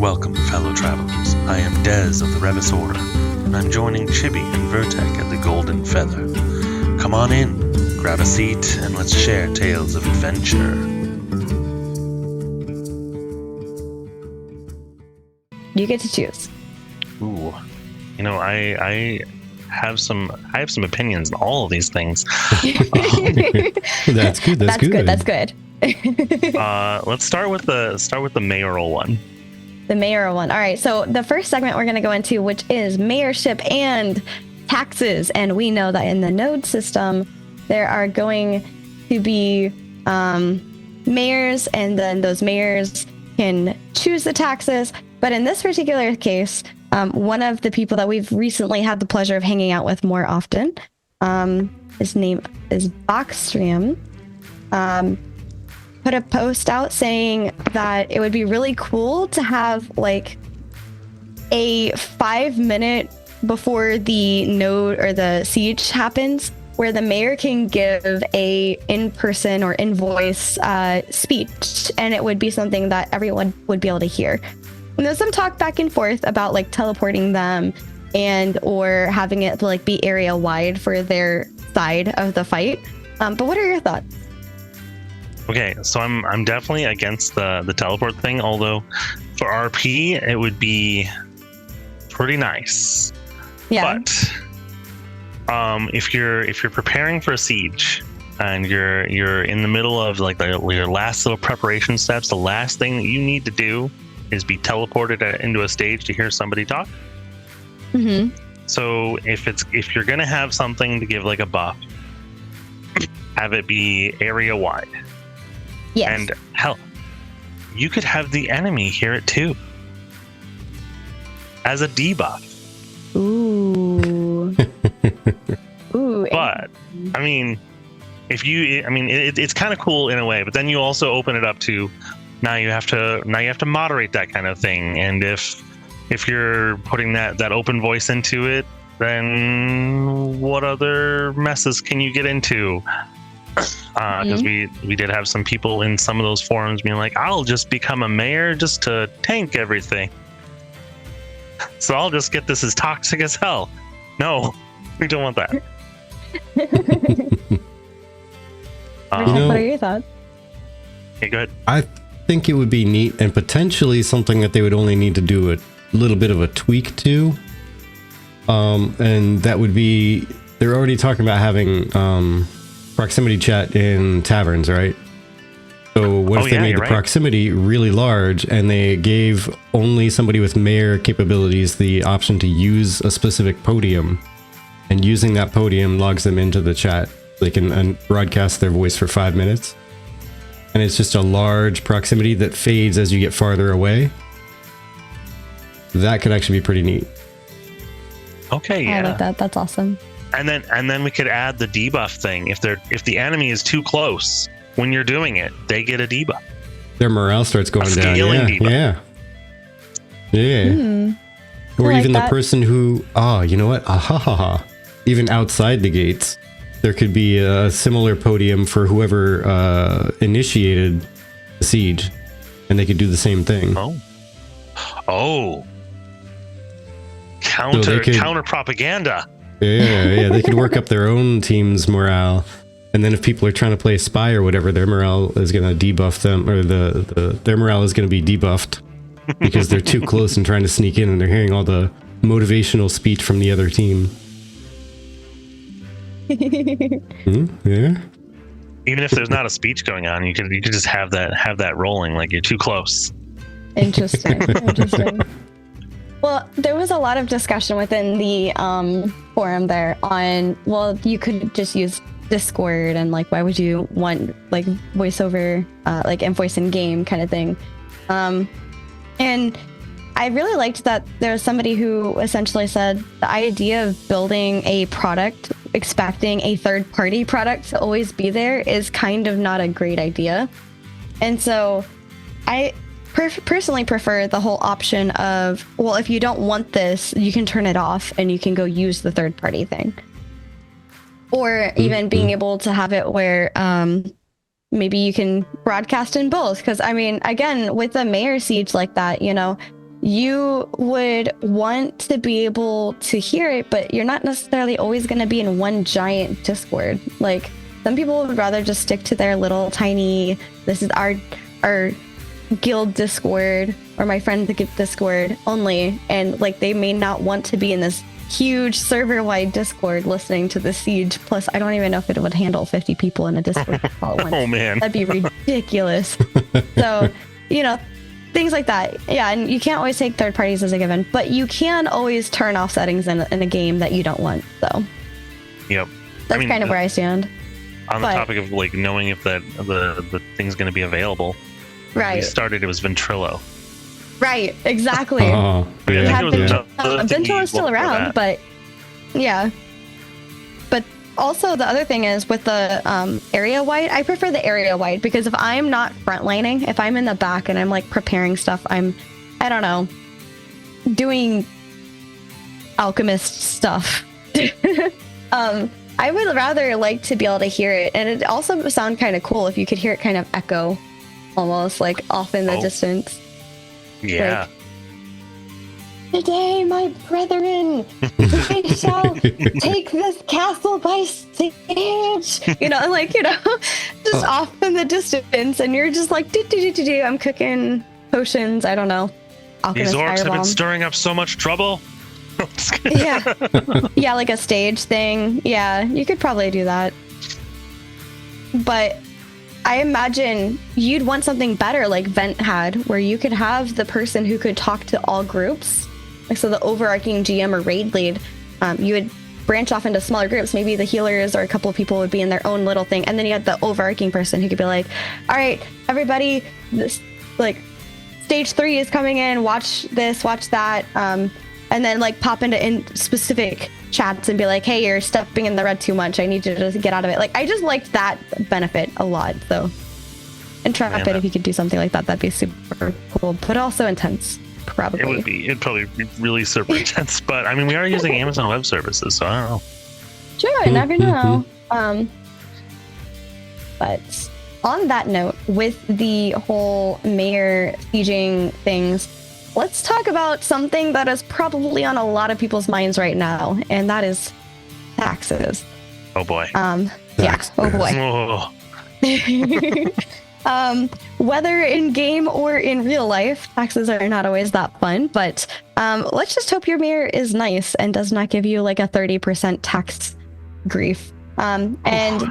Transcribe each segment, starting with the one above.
Welcome, fellow travelers. I am Dez of the Revis Order, and I'm joining Chibi and Vertek at the Golden Feather. Come on in, grab a seat, and let's share tales of adventure. You get to choose. Ooh, you know, I have some opinions on all of these things. That's good. That's good. Let's start with the mayoral one. The mayoral one. All right. So the first segment we're going to go into, which is mayorship and taxes, and we know that in the node system there are going to be mayors, and then those mayors can choose the taxes. But in this particular case, one of the people that we've recently had the pleasure of hanging out with more often, his name is Boxstream, put a post out saying that it would be really cool to have like a 5-minute before the node or the siege happens, where the mayor can give a in-person or in-voice speech, and it would be something that everyone would be able to hear. And there's some talk back and forth about like teleporting them and or having it like be area wide for their side of the fight. But what are your thoughts? Okay, so I'm definitely against the teleport thing, although for RP it would be pretty nice. Yeah. But if you're preparing for a siege and you're in the middle of like your last little preparation steps, the last thing that you need to do is be teleported into a stage to hear somebody talk. Mm-hmm. So if you're gonna have something to give like a buff, have it be area wide. Yes. And hell, you could have the enemy hear it too as a debuff. Ooh. Ooh. But I mean, it's kind of cool in a way, but then you also open it up to now you have to moderate that kind of thing. And if you're putting that open voice into it, then what other messes can you get into? Because we did have some people in some of those forums being like, I'll just become a mayor just to tank everything. So I'll just get this as toxic as hell. No, we don't want that. What are your thoughts? Okay, go ahead. I think it would be neat and potentially something that they would only need to do a little bit of a tweak to. And that would be, they're already talking about having proximity chat in taverns, right? So what if they made the proximity really large and they gave only somebody with mayor capabilities the option to use a specific podium, and using that podium logs them into the chat. They can broadcast their voice for 5 minutes. And it's just a large proximity that fades as you get farther away. That could actually be pretty neat. Okay, yeah. I like that. That's awesome. And then we could add the debuff thing. If the enemy is too close when you're doing it, they get a debuff. Their morale starts going down. Debuff. Yeah. Or even the person who, you know what? Even outside the gates, there could be a similar podium for whoever initiated the siege, and they could do the same thing. Counter propaganda. Yeah, they could work up their own team's morale, and then if people are trying to play spy or whatever, their morale is going to debuff them, or their morale is going to be debuffed because they're too close and trying to sneak in, and they're hearing all the motivational speech from the other team. Yeah. Even if there's not a speech going on, you could just have that rolling like you're too close. Interesting. Well, there was a lot of discussion within the forum there on, well, you could just use Discord, and like, why would you want like voiceover, like invoice in game kind of thing? And I really liked that there was somebody who essentially said the idea of building a product, expecting a third-party product to always be there is kind of not a great idea. And so I personally prefer the whole option of, well, if you don't want this, you can turn it off and you can go use the third-party thing. Or even being able to have it where maybe you can broadcast in both. Because, I mean, again, with a mayor siege like that, you know, you would want to be able to hear it, but you're not necessarily always going to be in one giant Discord. Like, some people would rather just stick to their little tiny, this is our guild Discord or my friend's Discord only, and like they may not want to be in this huge server-wide Discord listening to the siege. Plus, I don't even know if it would handle 50 people in a Discord call at once. Oh man, that'd be ridiculous. So, you know, things like that. Yeah, and you can't always take third parties as a given, but you can always turn off settings in a game that you don't want. So, yep, that's kind of where I stand. On the topic of like knowing if that the thing's going to be available. Right. When we started, it was Ventrilo. Right, exactly. Ventrilo is still around, but yeah. But also the other thing is with the area wide, I prefer the area wide because if I'm not frontlining, if I'm in the back and I'm like preparing stuff, I don't know, doing alchemist stuff. I would rather like to be able to hear it, and it also would sound kind of cool if you could hear it kind of echo, almost like off in the distance. Yeah. Like, today, my brethren, we shall take this castle by siege. You know, like, you know, just off in the distance, and you're just like, do. I'm cooking potions. I don't know. These orcs have been stirring up so much trouble. Yeah. Yeah, like a stage thing. Yeah, you could probably do that. But I imagine you'd want something better like Vent had, where you could have the person who could talk to all groups. Like, so the overarching GM or raid lead, you would branch off into smaller groups. Maybe the healers or a couple of people would be in their own little thing. And then you had the overarching person who could be like, all right, everybody, this, like, stage 3 is coming in. Watch this, watch that. And then like pop into specific chats and be like, hey, you're stepping in the red too much. I need you to just get out of it. Like, I just liked that benefit a lot. So Intrepid, if you could do something like that, that'd be super cool, but also intense. Probably. It'd probably be really super intense, but I mean, we are using Amazon Web Services, so I don't know. Sure, never know. But on that note, with the whole mayor sieging things, let's talk about something that is probably on a lot of people's minds right now, and that is taxes. Oh boy. Yeah. Oh boy. Whether in game or in real life, taxes are not always that fun, but let's just hope your mayor is nice and does not give you like a 30% tax grief. And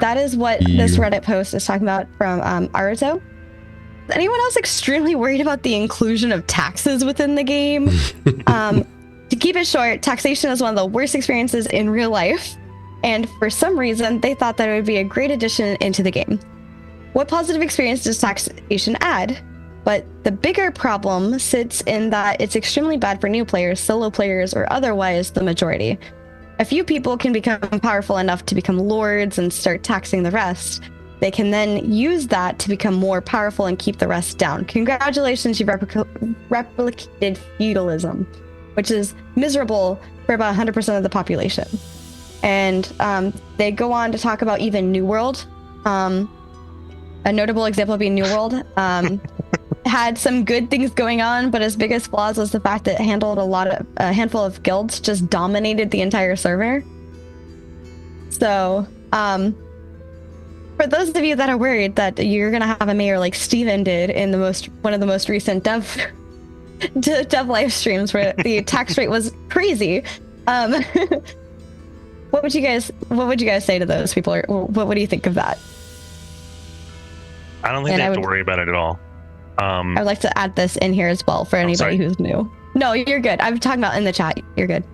that is what this Reddit post is talking about from Aruto. Is anyone else extremely worried about the inclusion of taxes within the game? To keep it short, taxation is one of the worst experiences in real life, and for some reason, they thought that it would be a great addition into the game. What positive experience does taxation add? But the bigger problem sits in that it's extremely bad for new players, solo players, or otherwise the majority. A few people can become powerful enough to become lords and start taxing the rest. They can then use that to become more powerful and keep the rest down. Congratulations, you've replicated feudalism, which is miserable for about 100% of the population. And they go on to talk about even New World. A notable example would be New World. Had some good things going on, but its biggest flaws was the fact that it handled a handful of guilds just dominated the entire server. So, for those of you that are worried that you're gonna have a mayor like Steven did in one of the most recent dev live streams where the tax rate was crazy, what would you guys say to those people, or what do you think of that? I don't think they have to worry about it at all. I would like to add this in here as well for anybody who's new. No, you're good. I'm talking about in the chat. You're good.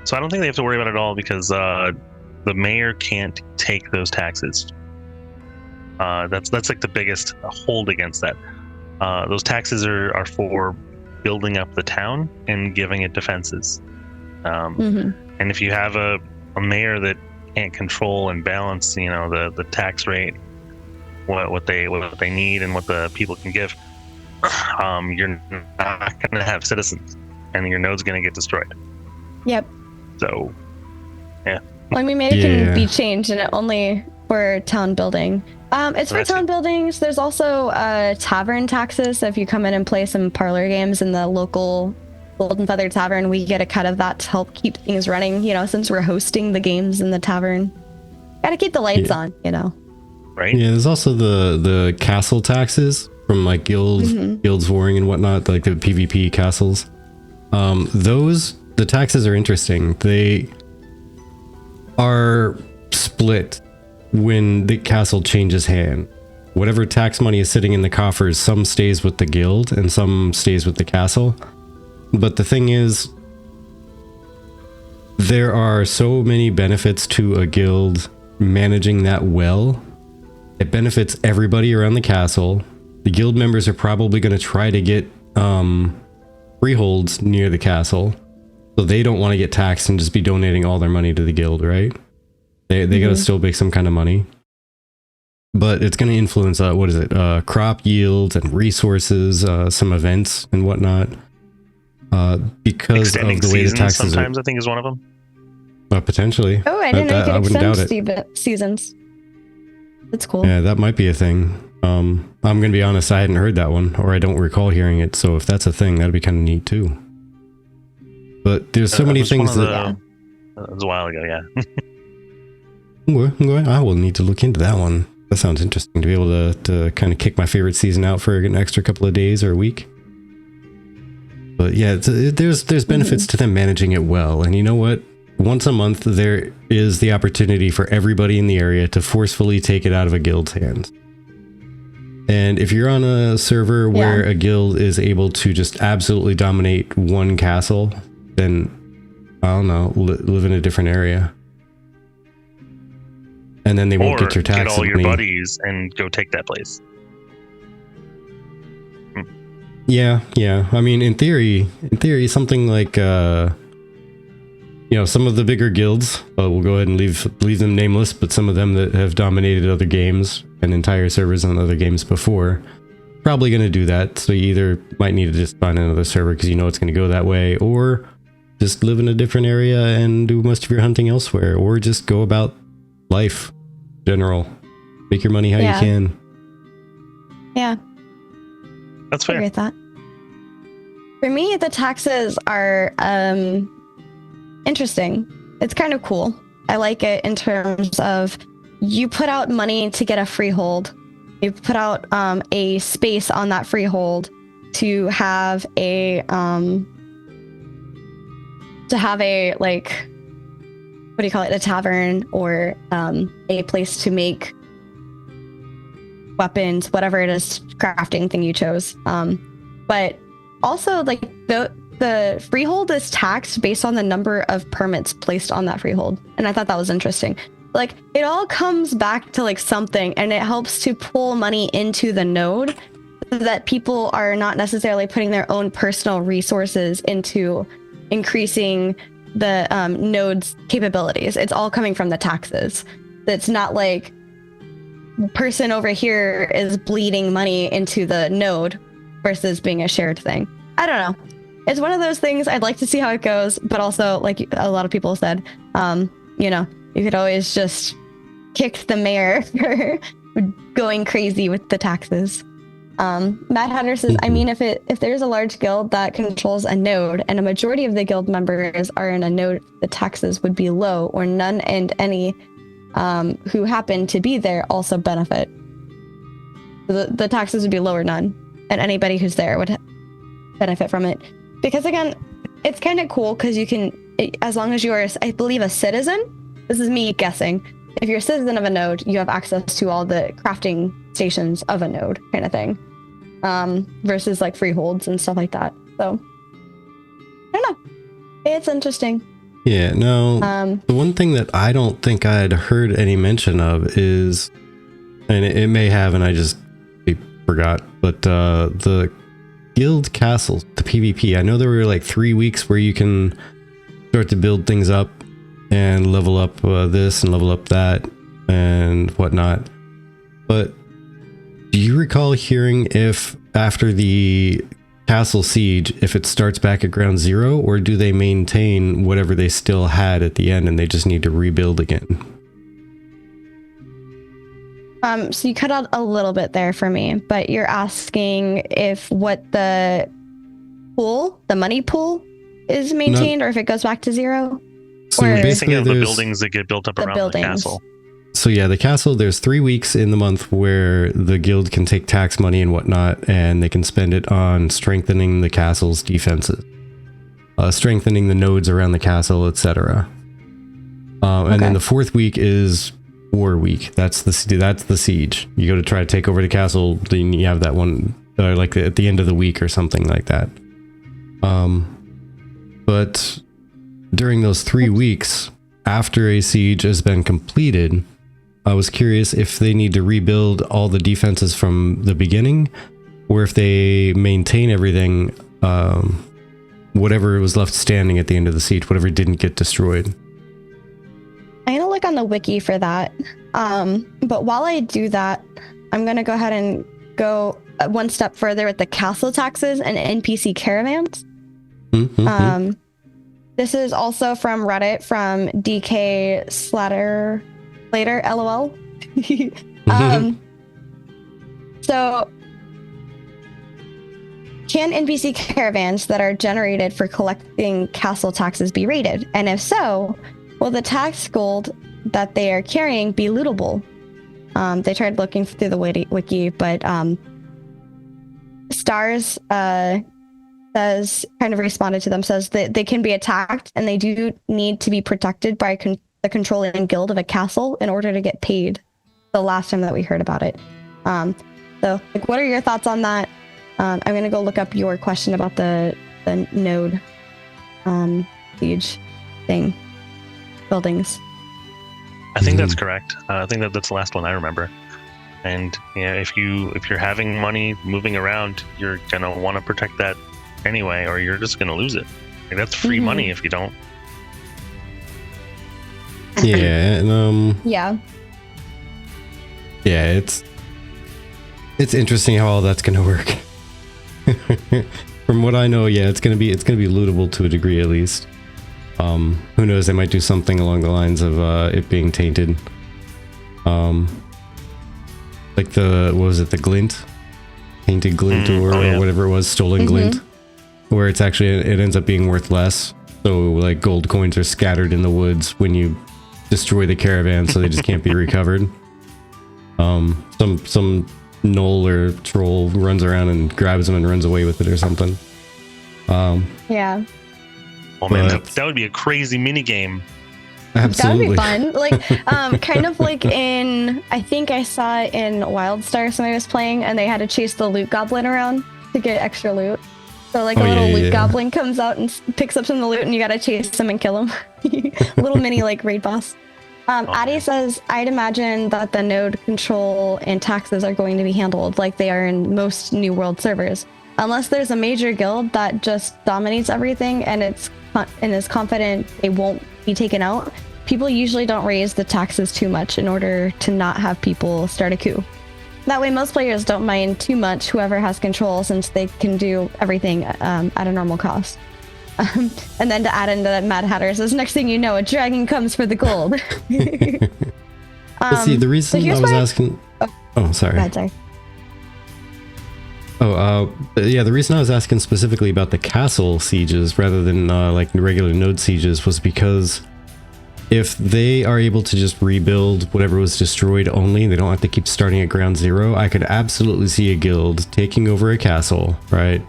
So I don't think they have to worry about it at all because the mayor can't take those taxes. That's like the biggest hold against that. Those taxes are for building up the town and giving it defenses. And if you have a mayor that can't control and balance, you know, the tax rate, what they need and what the people can give, you're not going to have citizens, and your node's going to get destroyed. Yep. So, yeah. Well, I mean, maybe it can be changed, and it only for town building. It's for town buildings. There's also tavern taxes. So if you come in and play some parlor games in the local Golden Feather Tavern, we get a cut of that to help keep things running, you know, since we're hosting the games in the tavern. Gotta keep the lights on, you know. Right. Yeah, there's also the castle taxes from like guilds warring and whatnot, like the PvP castles. The taxes are interesting. They are split when the castle changes hand. Whatever tax money is sitting in the coffers, some stays with the guild and some stays with the castle. But the thing is, there are so many benefits to a guild managing that well. It benefits everybody around the castle. The guild members are probably going to try to get freeholds near the castle, so they don't want to get taxed and just be donating all their money to the guild, right? They got to still make some kind of money. But it's going to influence, crop yields and resources, some events and whatnot. Because extending of the way the taxes sometimes, I think, is one of them. Potentially. Oh, I didn't know you could extend seasons. That's cool. Yeah, that might be a thing. I'm going to be honest, I hadn't heard that one, or I don't recall hearing it. So if that's a thing, that'd be kind of neat too. But there's so many things that... It was a while ago, yeah. I will need to look into that one. That sounds interesting, to be able to kind of kick my favorite season out for an extra couple of days or a week. But yeah, there's benefits to them managing it well. And you know what? Once a month, there is the opportunity for everybody in the area to forcefully take it out of a guild's hands. And if you're on a server where a guild is able to just absolutely dominate one castle, then, I don't know, live in a different area. And then they won't get your tax. Get all your buddies and go take that place. Yeah. I mean, in theory, something like, some of the bigger guilds, we'll go ahead and leave them nameless, but some of them that have dominated other games and entire servers on other games before, probably going to do that. So you either might need to just find another server because you know it's going to go that way, or just live in a different area and do most of your hunting elsewhere, or just go about life in general. Make your money how you can. Yeah. That's fair. I agree with that. For me, the taxes are interesting. It's kind of cool. I like it in terms of you put out money to get a freehold. You put out a space on that freehold to have a like, what do you call it? A tavern or a place to make weapons, whatever it is, crafting thing you chose. But also, like, the freehold is taxed based on the number of permits placed on that freehold. And I thought that was interesting. Like, it all comes back to like something, and it helps to pull money into the node so that people are not necessarily putting their own personal resources into increasing the node's capabilities. It's all coming from the taxes. It's not like person over here is bleeding money into the node versus being a shared thing. I don't know. It's one of those things. I'd like to see how it goes, but also, like a lot of people said, you could always just kick the mayor for going crazy with the taxes. Mad Hunter says, I mean, if there's a large guild that controls a node and a majority of the guild members are in a node, the taxes would be low or none, and any who happen to be there also benefit. The taxes would be low or none, and anybody who's there would benefit from it. Because again, it's kind of cool because you can, as long as you are, I believe, a citizen. This is me guessing. If you're a citizen of a node, you have access to all the crafting stations of a node, kind of thing, versus like freeholds and stuff like that. So I don't know. It's interesting. Yeah, no. The one thing that I don't think I'd heard any mention of is, and it may have, and I just forgot, but the guild castles, the PvP. I know there were like 3 weeks where you can start to build things up and level up this and level up that and whatnot. But do you recall hearing if after the castle siege, if it starts back at ground zero, or do they maintain whatever they still had at the end and they just need to rebuild again? So you cut out a little bit there for me, but you're asking if what the money pool is maintained, or if it goes back to zero? So or basically, the buildings that get built up around the castle. So yeah, the castle, there's 3 weeks in the month where the guild can take tax money and whatnot, and they can spend it on strengthening the castle's defenses, strengthening the nodes around the castle, etc. And then the 4th week is War Week. That's the siege. You go to try to take over the castle, then you have that one like at the end of the week or something like that. But during those 3 weeks after a siege has been completed, I was curious if they need to rebuild all the defenses from the beginning, or if they maintain everything, whatever was left standing at the end of the siege, whatever didn't get destroyed. I'm gonna look on the wiki for that. But while I do that, I'm gonna go ahead and go one step further with the castle taxes and NPC caravans. This is also from Reddit, from DK Slater, LOL. So, can NPC caravans that are generated for collecting castle taxes be raided? And if so, will the tax gold that they are carrying be lootable? They tried looking through the wiki, but Stars says, kind of responded to them, says that they can be attacked and they do need to be protected by the controlling guild of a castle in order to get paid. The last time that we heard about it. So, like, what are your thoughts on that? I'm gonna go look up your question about the node siege thing, buildings. I think that's correct. I think that's the last one I remember. And yeah, if you're having money moving around, you're gonna want to protect that anyway, or you're just gonna lose it. Like, that's free money if you don't. Yeah, and yeah, it's interesting how all that's gonna work. From what I know, yeah, it's gonna be lootable to a degree at least. Who knows? They might do something along the lines of it being tainted. Like the glint, tainted glint, or whatever it was, stolen glint, where it ends up being worth less. So like gold coins are scattered in the woods when you destroy the caravan, so they just can't be recovered. Some gnoll or troll runs around and grabs them and runs away with it or something. Yeah. Oh man, that would be a crazy mini game. Absolutely. That would be fun. Like, kind of like I think I saw it in WildStar, somebody was playing, and they had to chase the loot goblin around to get extra loot. So like a little loot goblin comes out and picks up some of the loot, and you gotta chase him and kill him. Little mini like raid boss. Addie says, I'd imagine that the node control and taxes are going to be handled like they are in most New World servers. Unless there's a major guild that just dominates everything and is confident they won't be taken out, people usually don't raise the taxes too much in order to not have people start a coup. That way most players don't mind too much whoever has control, since they can do everything at a normal cost. And then to add into that, Mad Hatter says, next thing you know, a dragon comes for the gold. See, the reason I was asking... Oh, sorry. Sorry. The reason I was asking specifically about the castle sieges rather than like regular node sieges was because if they are able to just rebuild whatever was destroyed only, they don't have to keep starting at ground zero, I could absolutely see a guild taking over a castle, right?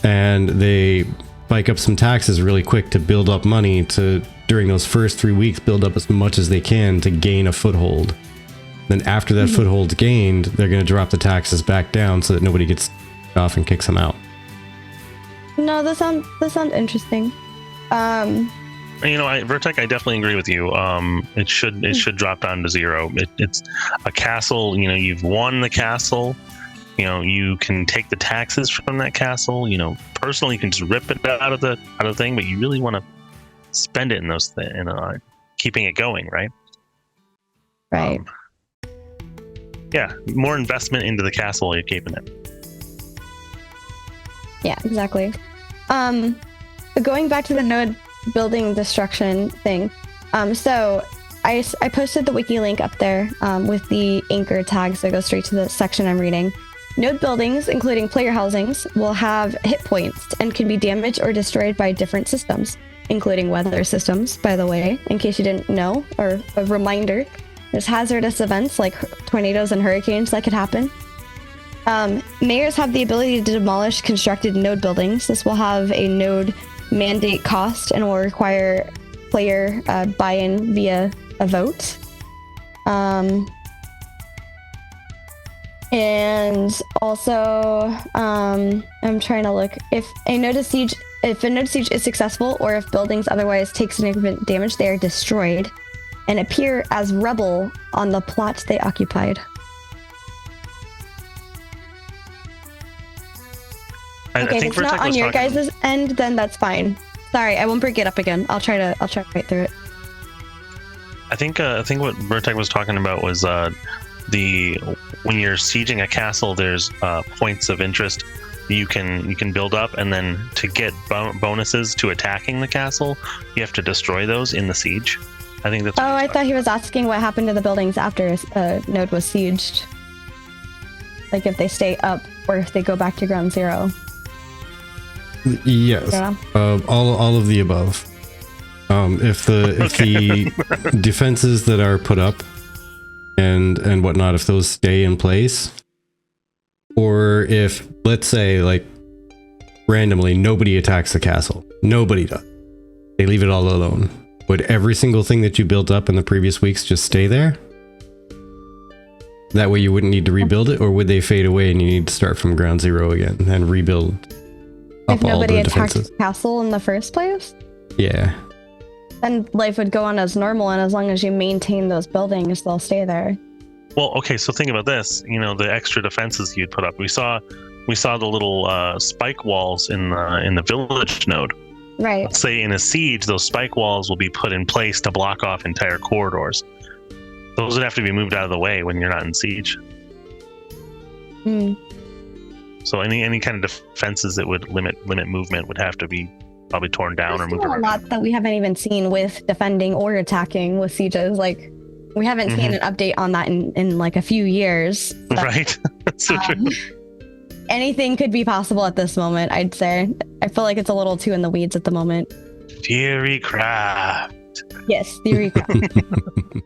And they spike up some taxes really quick to build up money to, during those first 3 weeks, build up as much as they can to gain a foothold. Then after that foothold's gained, they're going to drop the taxes back down so that nobody gets off and kicks them out. No, that sounds interesting. Vertec, I definitely agree with you. It should drop down to zero. It's a castle. You've won the castle. You can take the taxes from that castle. Personally, you can just rip it out of the thing, but you really want to spend it in those keeping it going, right? Right. Yeah, more investment into the castle while you're keeping it. Yeah, exactly. But going back to the node building destruction thing, so I posted the wiki link up there with the anchor tag, so go straight to the section I'm reading. Node buildings, including player housings, will have hit points and can be damaged or destroyed by different systems, including weather systems, by the way, in case you didn't know, or a reminder. There's hazardous events like tornadoes and hurricanes that could happen. Mayors have the ability to demolish constructed node buildings. This will have a node mandate cost and will require player buy-in via a vote. And also, I'm trying to look. If a node siege is successful, or if buildings otherwise take significant damage, they are destroyed and appear as rubble on the plot they occupied. Okay, if it's not on your guys' end, then that's fine. Sorry, I won't bring it up again. I'll try to write through it. I think what Vertec was talking about was when you're sieging a castle, there's points of interest you can build up, and then to get bonuses to attacking the castle, you have to destroy those in the siege. I think that's. I thought he was asking what happened to the buildings after a node was sieged, like if they stay up or if they go back to ground zero. Yes, all of the above. If the defenses that are put up and whatnot, if those stay in place, or if, let's say, like randomly nobody attacks the castle, nobody does, they leave it all alone, would every single thing that you built up in the previous weeks just stay there? That way you wouldn't need to rebuild it, or would they fade away and you need to start from ground zero again and rebuild up if nobody all the attacked defenses? the castle in the first place? Yeah. Then life would go on as normal, and as long as you maintain those buildings, they'll stay there. Well, okay, so think about this. The extra defenses you'd put up. We saw the little spike walls in the village node. Right. Let's say in a siege, those spike walls will be put in place to block off entire corridors. Those would have to be moved out of the way when you're not in siege. So any kind of defenses that would limit movement would have to be probably torn down or moved around. A lot that we haven't even seen with defending or attacking with sieges. Like, we haven't seen an update on that in like a few years. So, right. So true. Anything could be possible at this moment, I'd say. I feel like it's a little too in the weeds at the moment. Theorycraft. Yes, theorycraft.